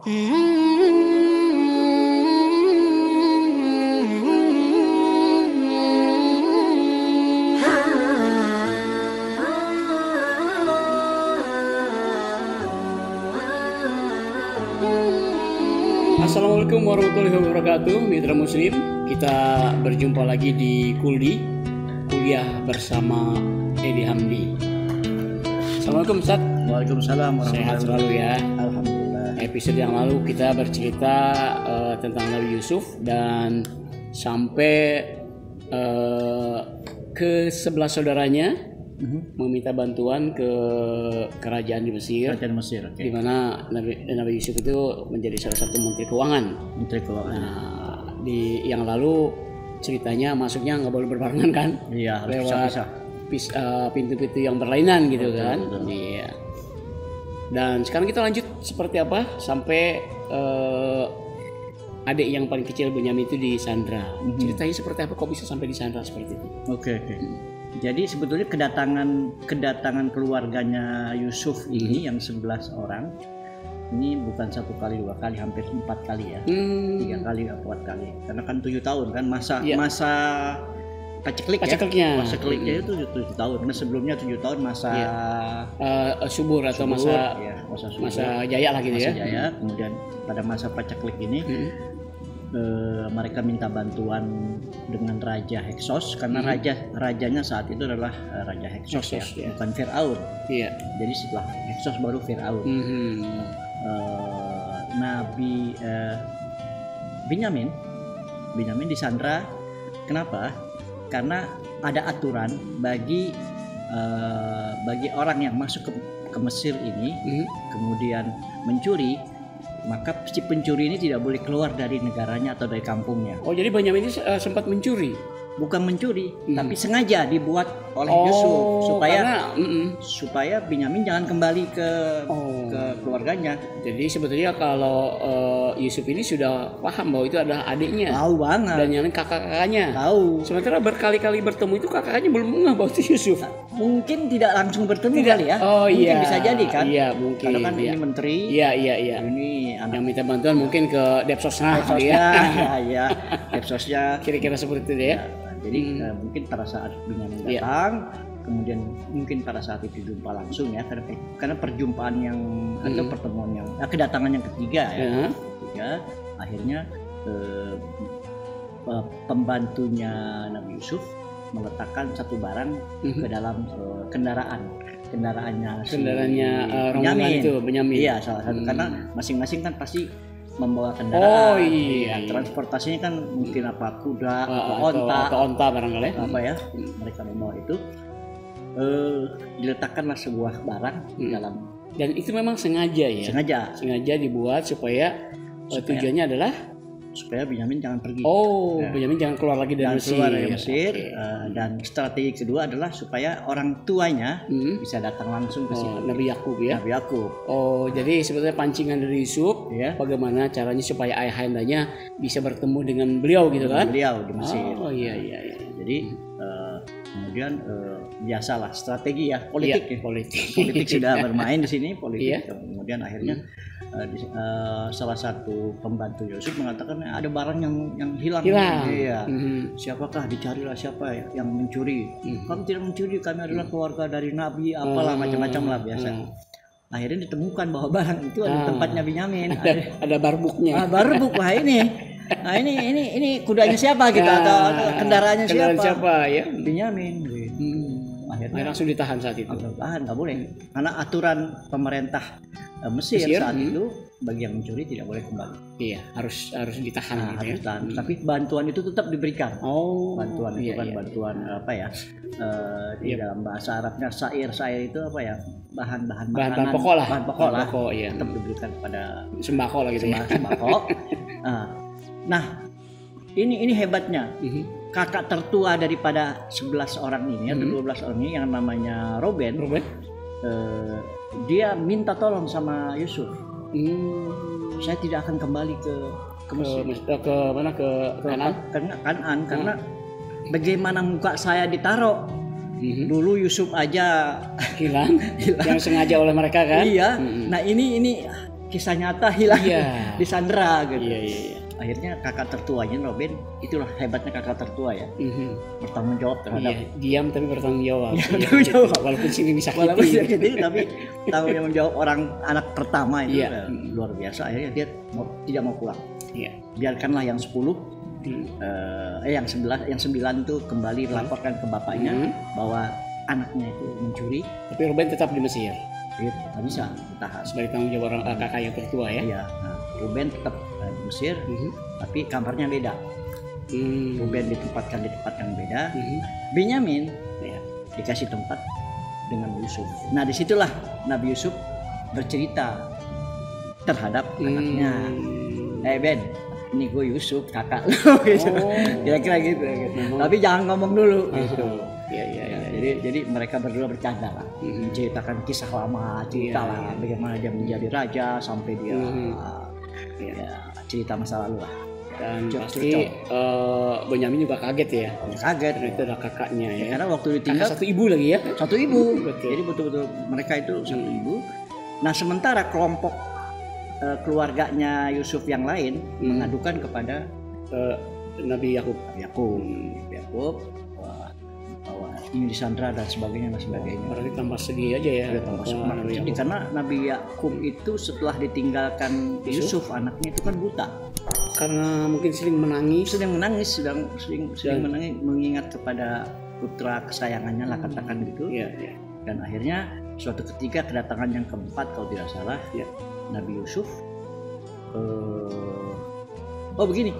Assalamualaikum warahmatullahi wabarakatuh, mitra muslim. Kita berjumpa lagi di Kuldi, kuliah bersama Edi Hamdi. Assalamualaikum Ustaz. Waalaikumsalam warahmatullahi Sehat selalu ya. Alhamdulillah. Episode yang lalu kita bercerita tentang Nabi Yusuf dan sampai ke 11 saudaranya meminta bantuan ke kerajaan di Mesir. Kerajaan Mesir, Di mana Nabi Yusuf itu menjadi salah satu menteri keuangan. Menteri Keuangan. Nah, di yang lalu ceritanya masuknya nggak boleh berbarengan kan? Iya, harus Lewat pisah-pisah. pintu-pintu yang berlainan gitu kan? Betul. Iya. Dan sekarang kita lanjut seperti apa sampai adik yang paling kecil Benyamin itu disandra. Ceritanya seperti apa kok bisa sampai disandra seperti itu? Oke. Jadi sebetulnya kedatangan keluarganya Yusuf ini yang 11 orang ini bukan 1 kali 2 kali, hampir 4 kali ya. 3 kali 4 kali. Karena kan 7 tahun kan masa pacekliknya itu 7 tahun. Karena sebelumnya 7 tahun masa subur atau masa subur, masa jaya lah gitu masa ya. jaya. Kemudian pada masa paceklik ini mereka minta bantuan dengan Raja Heksos karena rajanya saat itu adalah Raja Heksos ya, bukan Firaun. Iya. Jadi setelah Heksos baru Firaun. Nabi Benyamin disandra. Kenapa? Karena ada aturan bagi orang yang masuk ke Mesir ini kemudian mencuri, maka si pencuri ini tidak boleh keluar dari negaranya atau dari kampungnya. Oh, jadi Benyamin ini sempat mencuri? Bukan mencuri, tapi sengaja dibuat oleh Yusuf supaya Benyamin jangan kembali ke keluarganya. Jadi sebetulnya kalau Yusuf ini sudah paham bahwa itu adalah adiknya. Tahu banget. Dan yang lain kakak-kakaknya. Tahu. Sementara berkali-kali bertemu itu kakaknya belum ngeh bahwa itu Yusuf. Mungkin tidak langsung bertemu kali ya. Oh mungkin iya. Bisa jadi kan. Iya mungkin. Karena kan ini menteri. Iya. Ini yang minta bantuan mungkin ke Depsosnya. Ya. Depsosnya. Kira-kira seperti itu ya. Jadi mungkin pada saat Benyamin datang, kemudian mungkin pada saat itu jumpa langsung ya, karena perjumpaan yang atau pertemuan yang kedatangan yang ketiga ya, akhirnya pembantunya Nabi Yusuf meletakkan satu barang ke dalam kendaraannya rombongan itu Benyamin. Iya, salah satu karena masing-masing kan pasti membawa kendaraan. Oh iya. Transportasinya kan mungkin kuda atau onta barangkali. Mereka membawa itu. Diletakkanlah sebuah barang dalam. Dan itu memang sengaja ya. Sengaja dibuat supaya tujuannya adalah supaya Benyamin jangan pergi. Benyamin jangan keluar lagi dari Mesir. Dan strategi kedua adalah supaya orang tuanya bisa datang langsung ke sini. Nabi Yakub ya. Nabi Yakub. Jadi sebetulnya pancingan dari Yusuf, bagaimana caranya supaya ayahandanya bisa bertemu dengan beliau gitu kan? Beliau di Mesir. Iya. Jadi kemudian biasalah strategi ya, politik. Politik sudah bermain di sini politik. Kemudian akhirnya salah satu pembantu Yusuf mengatakan ada barang yang hilang. Iya. Siapakah, dicarilah siapa yang mencuri. Kami tidak mencuri, kami adalah keluarga dari Nabi, apalah macam-macam lah biasa. Akhirnya ditemukan bahwa barang itu ada tempatnya Benyamin. Ada barbuknya. Barbuk, wah ini. Nah ini kudanya siapa gitu atau kendaraannya siapa ya? Benyamin. Akhirnya langsung ditahan saat itu. Tahan, nggak boleh. Karena aturan pemerintah Mesir saat itu bagi yang mencuri tidak boleh kembali. Iya, harus ditahan gitu ya. Tapi bantuan itu tetap diberikan. Bantuan itu kan bantuan apa ya? Di dalam bahasa Arabnya sair itu apa ya? Bahan pokok lah. Tetap diberikan pada sembako lah gitu ya. Sembako. Nah, ini hebatnya. Kakak tertua daripada 11 orang ini atau 12 orang ini yang namanya Ruben. Dia minta tolong sama Yusuf. Saya tidak akan kembali ke Mesir. Ke mana? Ke Kanaan karena bagaimana muka saya ditaruh. Dulu Yusuf aja hilang yang sengaja oleh mereka kan. Iya. Nah ini kisah nyata hilang, Iya. disandra gitu. Iya. Akhirnya kakak tertuanya Robin, itulah hebatnya kakak tertua ya, bertanggung jawab terhadap. Iya, diam tapi bertanggung jawab. Bertanggung jawab. Walaupun sini bisa Walaupun sakit tapi tanggung jawab orang anak pertama itu luar biasa. Akhirnya dia tidak mau pulang. Iya. Biarkanlah yang 10, yang 9 itu kembali melaporkan ke bapaknya bahwa anaknya itu mencuri. Tapi Ruben tetap di Mesir. Nggak bisa ditahan. Sebagai tanggung jawab orang kakak yang tertua ya. Iya. Nah, Ruben tetap di Mesir, tapi kamarnya beda. Ruben ditempatkan di tempat yang beda. Benyamin dikasih tempat dengan Yusuf. Nah disitulah Nabi Yusuf bercerita terhadap anaknya. Ben, ini gue Yusuf kakak lo gitu. Kira-kira gitu. Tapi jangan ngomong dulu gitu. Jadi mereka berdua bercanda lah, menceritakan kisah lama, cerita lah bagaimana dia menjadi raja sampai dia cerita masa lalu lah. Dan pasti Benyamin juga kaget ya. Kaget. Itu adalah kakaknya ya. Karena waktu ditinggal satu ibu lagi ya. Satu ibu. Jadi betul-betul mereka itu satu ibu. Nah sementara kelompok keluarganya Yusuf yang lain mengadukan kepada Nabi Yakub. Yakub bahwa ini disandra dan sebagainya. Berarti tambah sedih aja ya. Tambah sedih karena Nabi Yakub itu setelah ditinggalkan Yusuf anaknya itu kan buta. Karena mungkin sering menangis, sering menangis, mengingat kepada putra kesayangannya lah katakan gitu. Dan akhirnya suatu ketika kedatangan yang keempat kalau tidak salah Nabi Yusuf begini,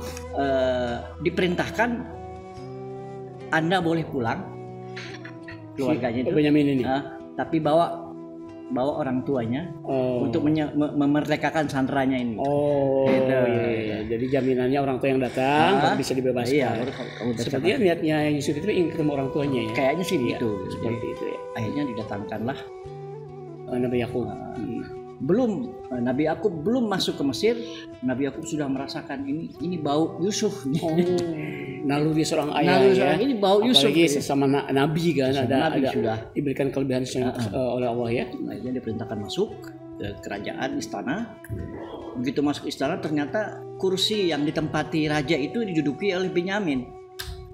diperintahkan Anda boleh pulang keluarganya itu Benyamin ini, tapi bawa orang tuanya untuk memerdekakan sandranya ini. Jadi jaminannya orang tua yang datang bisa dibebaskan. Sepertinya niatnya Yusuf itu ingin ketemu orang tuanya ya. Kayaknya sih gitu. Seperti itu ya. Akhirnya didatangkanlah Nabi Yakub. Nabi Yakub belum masuk ke Mesir, Nabi Yakub sudah merasakan ini bau Yusuf. Naluri seorang ayah ya. Ini bau Yusuf. Apalagi sesama nabi kan, ada sudah diberikan kelebihan oleh Allah ya. Akhirnya diperintahkan masuk ke kerajaan istana. Begitu masuk istana ternyata kursi yang ditempati raja itu diduduki oleh Benyamin.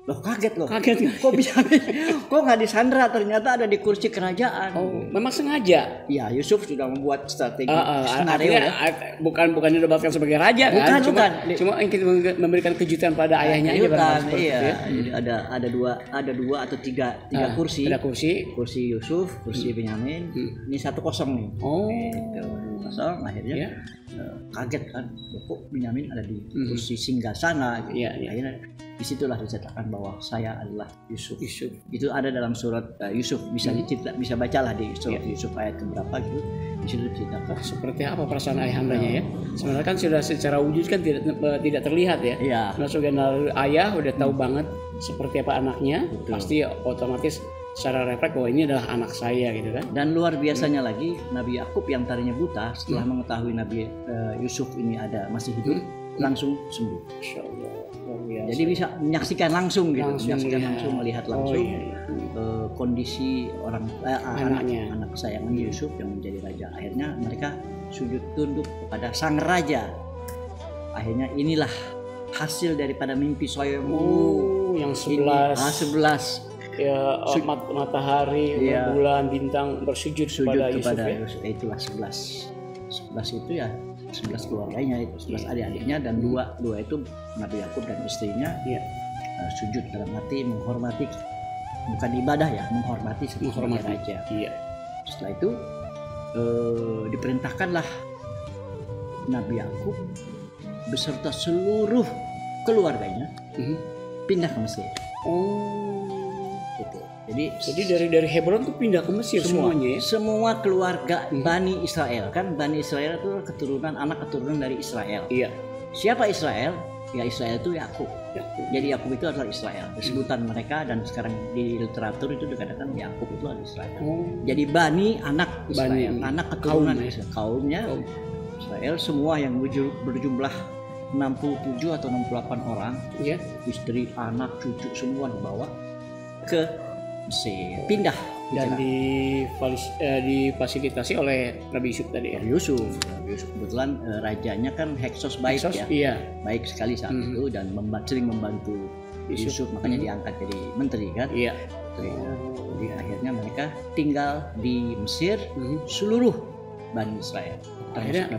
Kaget kok bisa kok nggak disandra, ternyata ada di kursi kerajaan. Memang sengaja ya. Yusuf sudah membuat strategi skenario bukan dinobatkan sebagai raja kan, cuma ingin memberikan kejutan pada ayahnya aja. Jadi ada dua atau tiga kursi. Ada kursi Yusuf, kursi Benyamin. Ini 1-0 nih. Kosong. Akhirnya kaget kan, kok Benyamin ada di kursi singgasana gitu. Akhirnya disitulah diceritakan bahwa saya adalah Yusuf. Itu ada dalam surat Yusuf, bisa bacalah di surat Yusuf ayat keberapa gitu. Di situ diceritakan seperti apa perasaan ayahandanya ya. Sebenarnya kan sudah secara wujud kan tidak terlihat ya. Nah, sebagai ayah udah tahu banget seperti apa anaknya. Betul. Pasti otomatis secara refleks bahwa ini adalah anak saya gitu kan. Dan luar biasanya lagi Nabi Yakub yang tadinya buta setelah mengetahui Nabi Yusuf ini masih hidup, langsung sembuh. Insyaallah. Jadi bisa menyaksikan langsung gitu, melihat langsung kondisi anak kesayangan Yusuf yang menjadi raja. Akhirnya mereka sujud tunduk kepada sang raja. Akhirnya inilah hasil daripada mimpi soyong yang 11 ya, matahari, bulan, bintang bersujud kepada Yusuf ya. Itulah 11 itu ya 11 keluarganya itu, 11 adik-adiknya, dan dua itu Nabi Yakub dan istrinya sujud dalam arti menghormati, bukan ibadah ya, menghormati sebagai raja. Setelah itu diperintahkanlah Nabi Yakub beserta seluruh keluarganya pindah ke Mesir. Gitu. Jadi dari Hebron tuh pindah ke Mesir semuanya ya? Semua keluarga Bani Israel, kan Bani Israel itu anak keturunan dari Israel. Siapa Israel? Ya Israel itu Yakub. Jadi Yakub itu adalah Israel. Sebutan mereka, dan sekarang di literatur itu dikatakan Yakub itu adalah Israel. Jadi Bani anak Israel, anak keturunan Israel. Kaumnya Israel semua yang berjumlah 67 atau 68 orang. Istri, anak, cucu semua dibawa ke Mesir, pindah Dan difasilitasi oleh Nabi Yusuf tadi ya. Nabi Yusuf kebetulan rajanya kan Heksos baik Heksos, ya. Iya. Baik sekali saat itu dan sering membantu Yusuf, makanya diangkat jadi menteri kan. Iya. Jadi akhirnya mereka tinggal di Mesir, seluruh Bani Israel. Akhirnya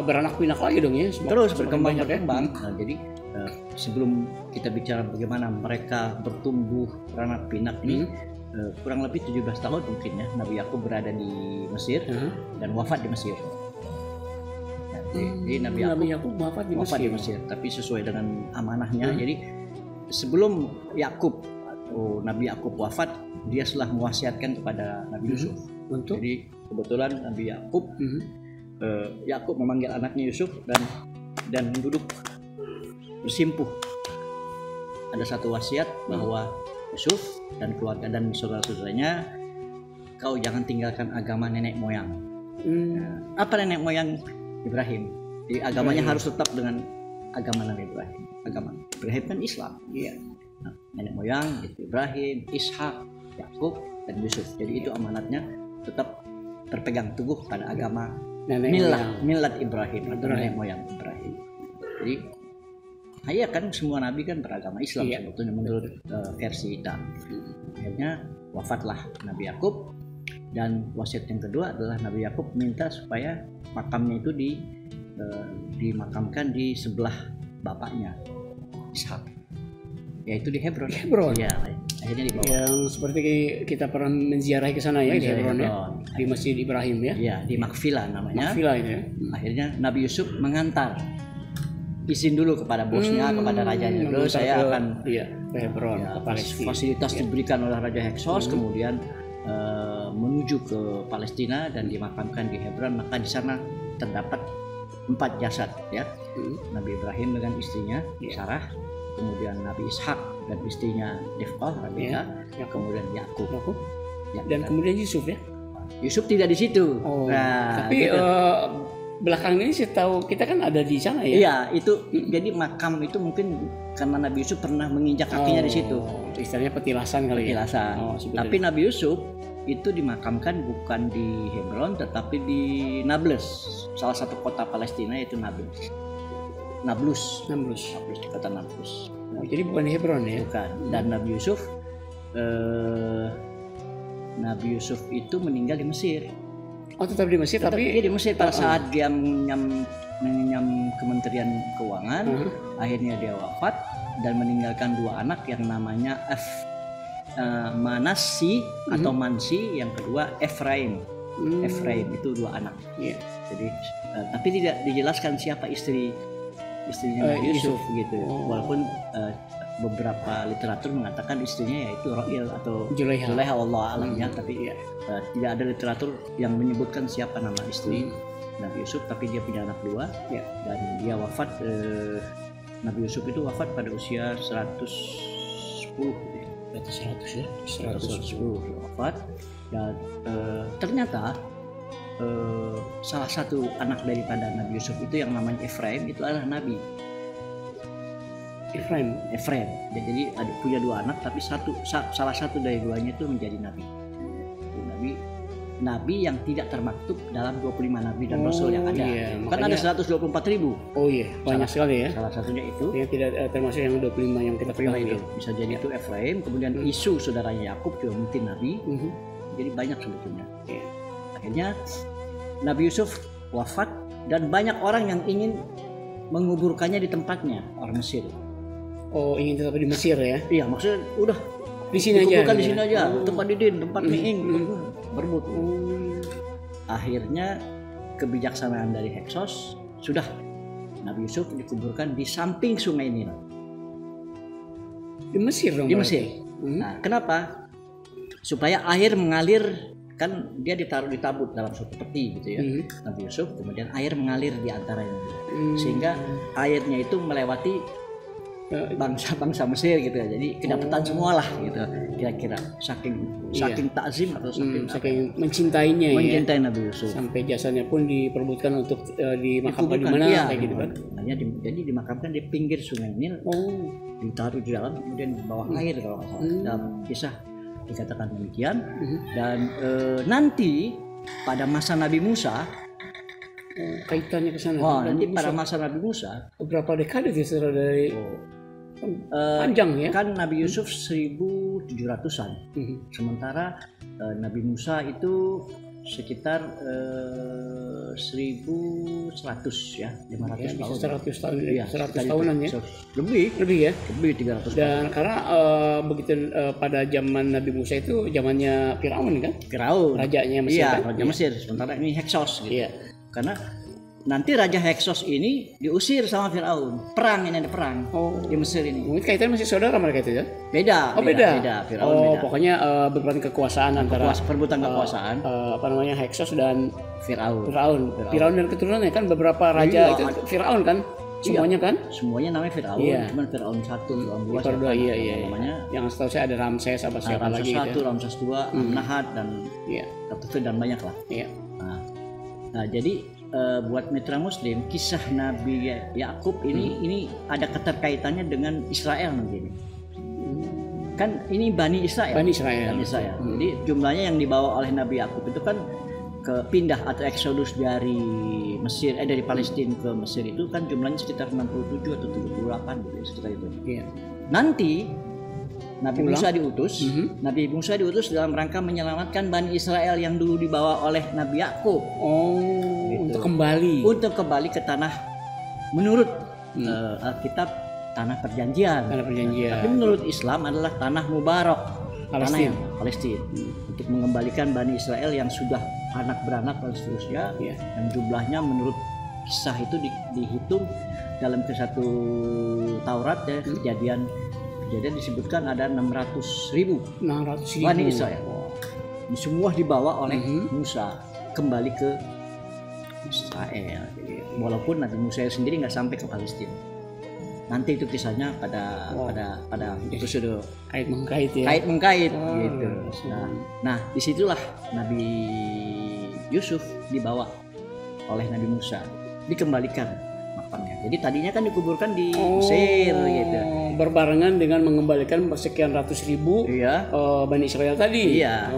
beranak pinak lagi dong ya. Terus berkembang. Nah, jadi sebelum kita bicara bagaimana mereka bertumbuh beranak pinak ini, kurang lebih 17 tahun mungkin ya Nabi Yakub berada di Mesir dan wafat di Mesir. Jadi Nabi Yakub wafat di Mesir, tapi sesuai dengan amanahnya. Jadi sebelum Nabi Yakub wafat, dia telah mewasiatkan kepada Nabi Yusuf. Jadi kebetulan Nabi Yakub memanggil anaknya Yusuf dan duduk bersimpuh. Ada satu wasiat bahwa Yusuf dan keluarga dan saudara-saudaranya, kau jangan tinggalkan agama nenek moyang. Apa nenek moyang Ibrahim? Jadi agamanya harus tetap dengan agama Nabi Ibrahim. Agama Ibrahim kan Islam. Iya. Nah, nenek moyang itu Ibrahim, Ishak, Yakub dan Yusuf. Jadi itu amanatnya tetap berpegang teguh pada agama milad Ibrahim atau nenek moyang Ibrahim. Jadi kan semua nabi kan beragama Islam sebetulnya menurut versi kita. Akhirnya wafatlah Nabi Yakub, dan wasiat yang kedua adalah Nabi Yakub minta supaya makamnya itu dimakamkan di sebelah bapaknya Ishak, yaitu di Hebron. Ya, akhirnya dibawa. Yang seperti kita pernah menziarahi ke sana ya, di Hebron ya, di Masjid Ibrahim ya. Ya, di Makfila namanya. Makfila itu ya. Akhirnya Nabi Yusuf mengantar, izin dulu kepada bosnya, kepada rajanya. Dulu saya akan ke Hebron, ke Palestina. Fasilitas diberikan oleh Raja Heksos, kemudian menuju ke Palestina dan dimakamkan di Hebron. Maka di sana terdapat 4 jasad ya. Nabi Ibrahim dengan istrinya Sarah, kemudian Nabi Ishak dan istrinya Rivqah, kemudian Yakub. Dan kemudian Yusuf ya. Yusuf tidak di situ. Tapi belakang ini saya tahu kita kan ada di sana ya. Iya, itu jadi makam itu mungkin karena Nabi Yusuf pernah menginjak kakinya di situ. Istilahnya petilasan kali ya. Tapi Nabi Yusuf itu dimakamkan bukan di Hebron tetapi di Nablus, salah satu kota Palestina, yaitu Nablus di kota Nablus. Jadi bukan di Hebron ya? Bukan. Dan Nabi Yusuf itu meninggal di Mesir. Tetap di Mesir, tapi dia di Mesir pada saat dia mengenyam Kementerian Keuangan. Akhirnya dia wafat dan meninggalkan 2 anak yang namanya Manassi atau Mansi, yang kedua Efraim. Efraim itu 2 anak. Jadi tapi tidak dijelaskan siapa istrinya Yusuf gitu. Walaupun beberapa literatur mengatakan istrinya yaitu Ro'il atau Zulaiha, Allah alamnya, tapi tidak ada literatur yang menyebutkan siapa nama istri Nabi Yusuf. Tapi dia punya anak 2 dan dia wafat. Nabi Yusuf itu wafat pada usia 110 wafat. Dan ternyata salah satu anak daripada Nabi Yusuf itu yang namanya Efraim itu adalah Nabi. Efraim. Jadi punya 2 anak, tapi salah satu dari 2-nya itu menjadi Nabi. Nabi yang tidak termaktub dalam 25 Nabi dan Rasul yang ada. Kan ada 124.000. Banyak sekali ya. Salah satunya itu. Yang tidak termasuk yang 25 yang kita ketahui itu. Bisa jadi itu Efraim, kemudian Isu saudaranya Yakub juga mungkin Nabi. Jadi banyak sebetulnya. Akhirnya Nabi Yusuf wafat dan banyak orang yang ingin menguburkannya di tempatnya, orang Mesir. Ingin tetap di Mesir ya? Iya, maksudnya udah di sini aja. Di sini aja. Tempat Didin, tempat Miing, berebut. Akhirnya kebijaksanaan dari Heksos, sudah Nabi Yusuf dikuburkan di samping sungai Nil. Di Mesir dong? Di Mesir. Nah, kenapa? Supaya air mengalir, kan dia ditaruh di tabut dalam suatu peti gitu ya. Nabi Yusuf, kemudian air mengalir di antaranya. Sehingga airnya itu melewati bangsa-bangsa Mesir gitu ya. Jadi kedapatan semua lah gitu kira-kira, saking takzim atau saking mencintainya mencintai Nabi Yusuf, sampai jasanya pun diperbutkan untuk dimakamkan di mana kayak gitu kan. Jadi dimakamkan di pinggir sungai Nil, ditaruh di dalam, kemudian di bawah air kalau nggak salah. Dalam kisah dikatakan demikian. Dan nanti pada masa Nabi Musa, kaitannya ke sana. Wah, nanti pada masa Nabi Musa berapa dekade itu dari panjang ya? Kan Nabi Yusuf 1700-an. Sementara Nabi Musa itu sekitar 1100 ya, 500 tahun. 100 tahun, ya, 100 tahunan ya. Lebih ya. Lebih 300 Dan tahun. Karena begitu pada zaman Nabi Musa itu zamannya Firaun kan? Firaun. Rajanya Mesir. Iya, kan? Raja Mesir. Sementara ini Heksos gitu. Iya. Karena nanti Raja Heksos ini diusir sama Firaun. Perang, ini ada perang di Mesir ini. Mungkin kaitannya masih saudara mereka itu ya? Beda. Beda. Firaun beda. Pokoknya berbanding kekuasaan antara perebutan kekuasaan. Heksos dan Firaun dan keturunannya kan beberapa raja itu Firaun kan? Semuanya kan? Semuanya namanya Firaun. Cuman Firaun 1, Firaun 2 siapa? Iya. Namanya yang setahu saya ada Ramses siapa lagi Ramses 1, Ramses 2, Amnahad dan dan banyak lah. Iya. Nah, jadi buat mitra muslim, kisah Nabi Yakub ini ada keterkaitannya dengan Israel nanti ini. Kan ini Bani Israel. Jadi jumlahnya yang dibawa oleh Nabi Yakub itu kan pindah atau eksodus dari Mesir dari Palestina ke Mesir itu kan jumlahnya sekitar 67 atau 78 gitu sekitar itu. Iya. Nanti Nabi Musa diutus dalam rangka menyelamatkan Bani Israel yang dulu dibawa oleh Nabi Yakub. Untuk kembali ke tanah menurut Alkitab tanah perjanjian. Tapi menurut Islam adalah tanah mubarak, tanah yang Palestina. Untuk mengembalikan Bani Israel yang sudah anak beranak dan seterusnya, yang jumlahnya menurut kisah itu dihitung dalam satu Taurat ya, kejadian disebutkan ada 600.000 Bani Israel. Semua dibawa oleh Musa kembali ke Israel. Walaupun Nabi Musa sendiri nggak sampai ke Palestina. Nanti itu kisahnya pada episode kait mengkait gitu. Nah, disitulah Nabi Yusuf dibawa oleh Nabi Musa, dikembalikan makamnya. Jadi tadinya kan dikuburkan di Mesir gitu. Berbarengan dengan mengembalikan sekian ratus ribu Bani Israel tadi. Iya.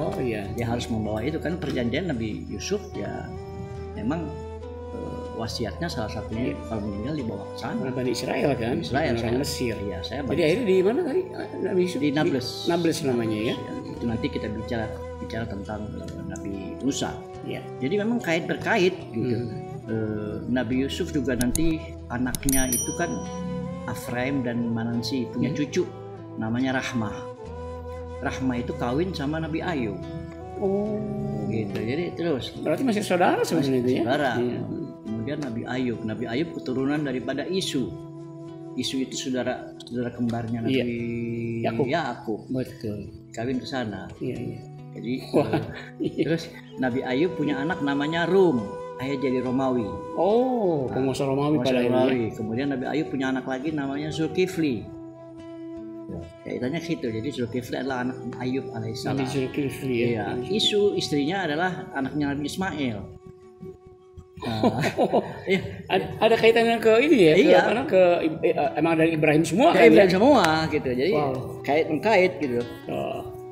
Dia harus membawa itu kan perjanjian Nabi Yusuf ya. Memang wasiatnya salah satunya kalau meninggal dibawa ke sana. Bani Israel kan? Orang Mesir. Iya, jadi akhirnya di mana tadi? Nabi Yusuf di Nablus. Nablus namanya ya. Itu nanti kita bicara tentang Nabi Musa. Iya. Jadi memang berkait gitu. Nabi Yusuf juga nanti anaknya itu kan Afraim dan Manasyi punya cucu namanya Rahmah. Rahmah itu kawin sama Nabi Ayub. Gitu. Jadi terus. Berarti masih saudara sebenarnya itu ya? Saudara. Iya. Kemudian Nabi Ayub keturunan daripada Isu. Isu itu saudara kembarnya Nabi Yakub. Betul. Kawin ke sana. Iya. Jadi terus Nabi Ayub punya anak namanya Rum. Akhirnya jadi Romawi. Penguasa Romawi pada akhirnya. Kemudian Nabi Ayub punya anak lagi namanya Zulkifli. Kaitannya gitu. Jadi Zulkifli adalah anak Ayub alaihissalam. Nabi Zulkifli ya. Isu istrinya adalah anaknya Nabi Ismail. Ada kaitannya ke ini ya? Iya. Emang dari Ibrahim semua kan? Ibrahim semua gitu. Jadi kait gitu.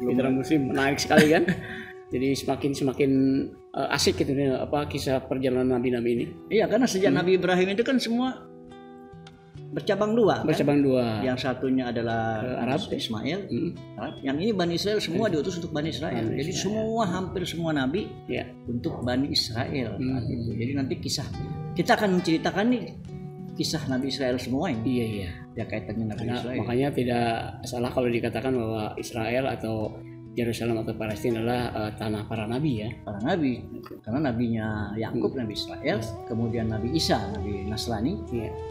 Mitra muslim menarik sekali kan? Jadi semakin asik gitu nih kisah perjalanan nabi-nabi ini. Iya, karena sejak Nabi Ibrahim itu kan semua bercabang dua. Yang satunya adalah Arab Ismail, Arab. Yang ini Bani Israel semua diutus untuk Bani Israel. Jadi hampir semua nabi untuk Bani Israel. Jadi nanti kita akan menceritakan nih kisah Nabi Israel semua ini. Iya. Ya kaitannya Nabi Israel. Makanya tidak salah kalau dikatakan bahwa Israel atau Yerusalem atau Palestina adalah tanah para nabi ya. Para nabi, karena nabinya Yakub, Nabi Israel, kemudian Nabi Isa, Nabi Nasrani,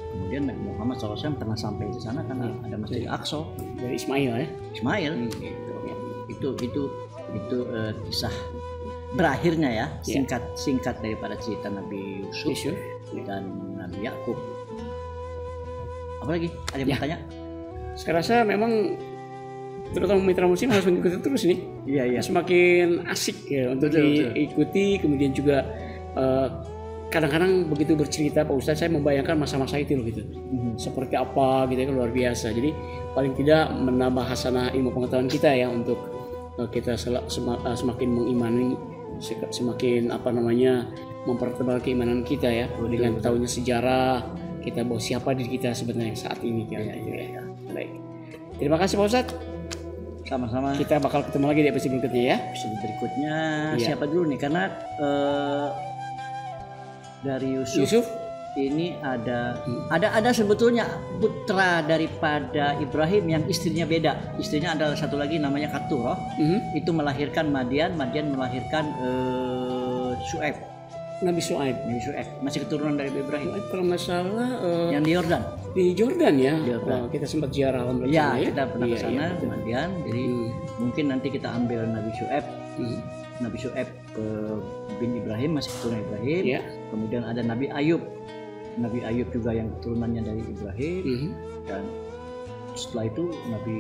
kemudian Nabi Muhammad SAW pernah sampai di sana karena ada Masjid Al-Aqsa dari Ismail ya. Itu kisah berakhirnya ya, singkat daripada cerita Nabi Yusuf dan Nabi Yakub. Apalagi ada yang bertanya? Saya rasa memang terutama mitra muslim harus mengikuti terus nih. Iya. Semakin asik ya untuk diikuti. Kemudian juga kadang-kadang begitu bercerita Pak Ustadz, saya membayangkan masa-masa itu loh gitu. Seperti apa gitu ya, luar biasa. Jadi paling tidak menambah hasanah ilmu pengetahuan kita ya untuk kita semakin mengimani, semakin mempertebal keimanan kita ya, dengan tahunya sejarah kita bahwa siapa diri kita sebenarnya saat ini kan. Ya. Baik. Terima kasih Pak Ustadz. Sama-sama. Kita bakal ketemu lagi di episode berikutnya ya. Episode berikutnya siapa dulu nih? Karena dari Yusuf ini ada sebetulnya putra daripada Ibrahim yang istrinya beda. Istrinya adalah satu lagi namanya Keturah. Itu melahirkan Madian melahirkan Syuaib. Nabi Syuaib masih keturunan dari Ibrahim. Kalau nggak salah yang di Yordan. Di Jordan ya. Kita sempat ziarah ya. Kita pernah ke sana Madian. Jadi mungkin nanti kita ambil Nabi Syuaib. Nabi Syuaib bin Ibrahim, masih keturunan Ibrahim. Kemudian ada Nabi Ayub juga yang keturunannya dari Ibrahim. Dan setelah itu Nabi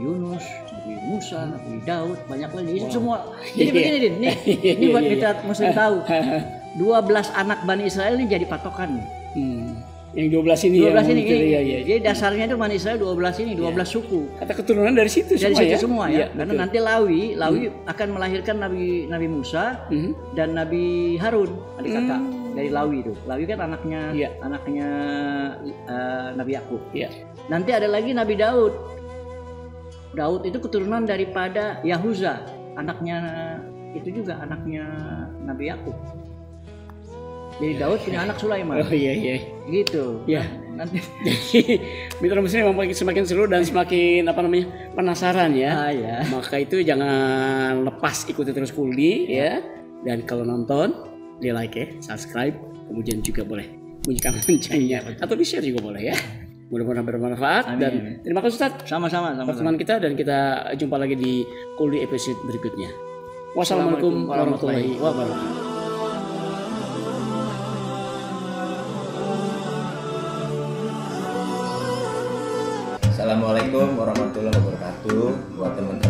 Yunus, Nabi Musa, Nabi Daud, banyak lagi. Itu semua. Jadi begini Din, ini buat kita mesti tahu. 12 anak Bani Israel ini jadi patokan nih. Yang 12 ini 12 ini. Jadi dasarnya itu Bani Israel 12 ini, 12 suku. Kata keturunan dari situ semua ya. Karena nanti Lawi akan melahirkan Nabi Musa dan Nabi Harun, adik kakak dari Lawi itu. Lawi kan anaknya Nabi Yakub. Nanti ada lagi Nabi Daud. Daud itu keturunan daripada Yahuza, anaknya Nabi Yakub. Jadi Daud punya anak Sulaiman. Gitu. Ya. Nanti Mitra Muslim memang semakin seru dan semakin penasaran ya. Maka itu jangan lepas ikuti terus Kuldi ya. Dan kalau nonton di like ya, subscribe, kemudian juga boleh bunyikan loncengnya atau di share juga boleh ya. Mudah-mudahan bermanfaat. Amin. Dan terima kasih Ustaz. Sama-sama. Pertemuan kita dan kita jumpa lagi di Kuldi episode berikutnya. Wassalamualaikum warahmatullahi wabarakatuh. Assalamualaikum warahmatullahi wabarakatuh. Buat teman-teman